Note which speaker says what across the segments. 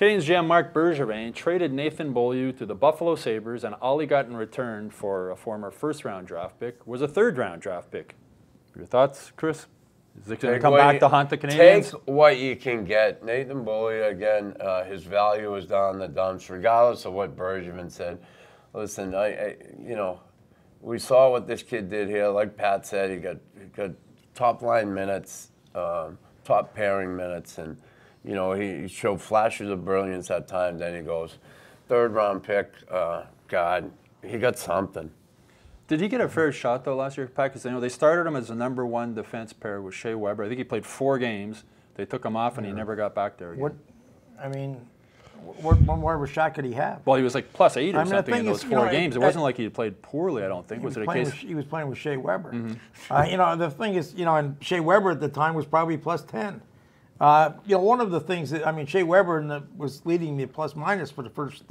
Speaker 1: Canadiens GM Marc Bergevin traded Nathan Beaulieu to the Buffalo Sabres, and all he got in return for a former first-round draft pick was a third-round draft pick. Your thoughts, Chris? Is it going to come back to haunt the Canadiens?
Speaker 2: Take what you can get. Nathan Beaulieu, again, his value is down the dumps, regardless of what Bergevin said. Listen, we saw what this kid did here. Like Pat said, he got top-line minutes, top pairing minutes, and he showed flashes of brilliance at times. Then he goes, third-round pick. God, he got something.
Speaker 1: Did he get a fair shot, though, last year, Pat? Because they started him as the #1 defense pair with Shea Weber. I think he played 4 games. They took him off, and he never got back there again.
Speaker 3: What more of a shot could he have?
Speaker 1: Well, he was like +8 or something in those 4 games. It wasn't like he played poorly, I don't think. Was it a case?
Speaker 3: He was playing with Shea Weber. The thing is, and Shea Weber at the time was probably +10. One of the things that, Shea Weber was leading the plus-minus for the first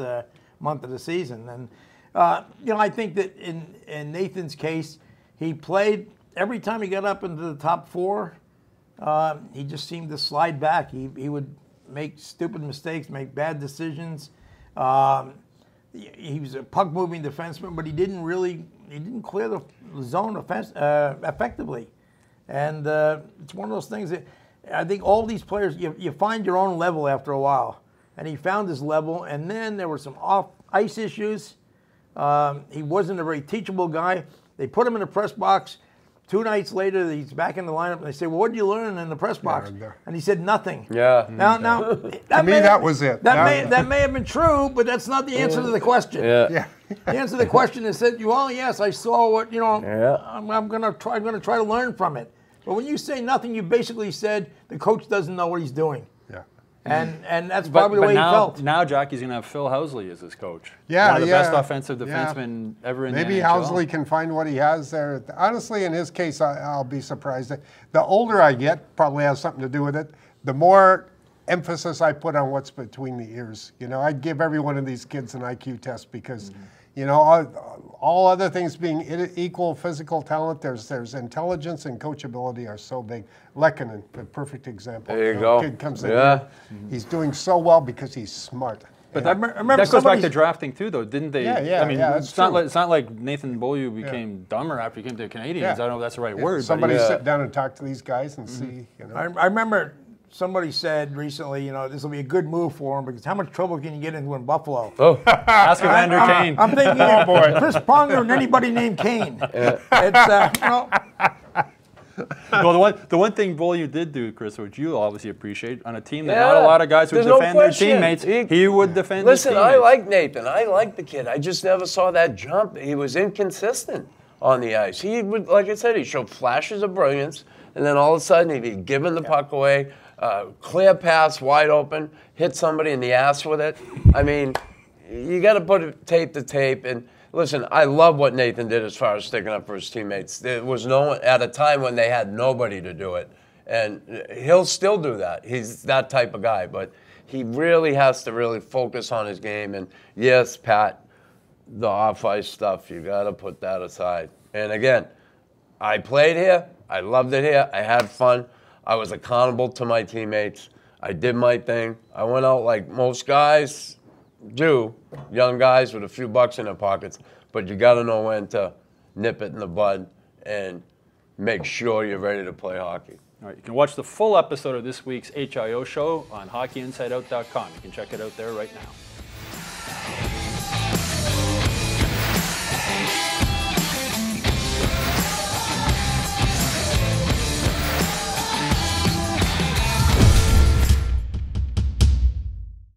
Speaker 3: month of the season. And, I think that in Nathan's case, he played every time he got up into the top 4, he just seemed to slide back. He would make stupid mistakes, make bad decisions. He was a puck-moving defenseman, but he didn't clear the zone effectively. And it's one of those things that I think all these players, you find your own level after a while. And he found his level, and then there were some off-ice issues. He wasn't a very teachable guy. They put him in the press box. 2 nights later, he's back in the lineup, and they say, "Well, what did you learn in the press box?" And he said, "Nothing."
Speaker 2: Yeah.
Speaker 3: Now,
Speaker 4: that was it.
Speaker 3: That may have been true, but that's not the answer to the question.
Speaker 2: Yeah.
Speaker 3: The answer to the question is that, well, yes, I saw what I'm gonna try to learn from it. But when you say nothing, you basically said the coach doesn't know what he's doing.
Speaker 4: Yeah.
Speaker 3: And that's probably the way he felt.
Speaker 1: Now Jackie's going to have Phil Housley as his coach.
Speaker 4: Yeah,
Speaker 1: one of the best offensive defensemen ever in the NHL.
Speaker 4: Maybe Housley can find what he has there. Honestly, in his case, I'll be surprised. The older I get, probably has something to do with it. The more emphasis I put on what's between the ears. I'd give every one of these kids an IQ test because, all other things being equal physical talent, there's intelligence and coachability are so big. Lehkonen, the perfect example.
Speaker 2: There you go.
Speaker 4: Kid comes in, he's doing so well because he's smart.
Speaker 1: But that goes back to drafting too, though, didn't they?
Speaker 4: Yeah,
Speaker 1: it's not like Nathan Beaulieu became dumber after he came to the Canadiens.
Speaker 4: Yeah.
Speaker 1: I don't know if that's the right word.
Speaker 4: Somebody sit down and talk to these guys and see.
Speaker 3: I remember somebody said recently, this will be a good move for him because how much trouble can you get into in Buffalo?
Speaker 1: Oh, ask Evander Kane.
Speaker 3: I'm thinking of Chris Pronger and anybody named Kane.
Speaker 1: Well, the one thing Beaulieu did do, Chris, which you obviously appreciate, on a team that not a lot of guys would defend their teammates, he would defend his teammates.
Speaker 2: Listen, I like Nathan. I like the kid. I just never saw that jump. He was inconsistent on the ice. He would, like I said, he showed flashes of brilliance, and then all of a sudden he'd be giving the puck away, clear pass, wide open, hit somebody in the ass with it. You got to put tape to tape. And listen, I love what Nathan did as far as sticking up for his teammates. There was no one at a time when they had nobody to do it. And he'll still do that. He's that type of guy. But he really has to really focus on his game. And yes, Pat, the off-ice stuff, you got to put that aside. And again, I played here. I loved it here. I had fun. I was accountable to my teammates. I did my thing. I went out like most guys do, young guys with a few bucks in their pockets, but you got to know when to nip it in the bud and make sure you're ready to play hockey.
Speaker 1: All right, you can watch the full episode of this week's HIO show on hockeyinsideout.com. You can check it out there right now.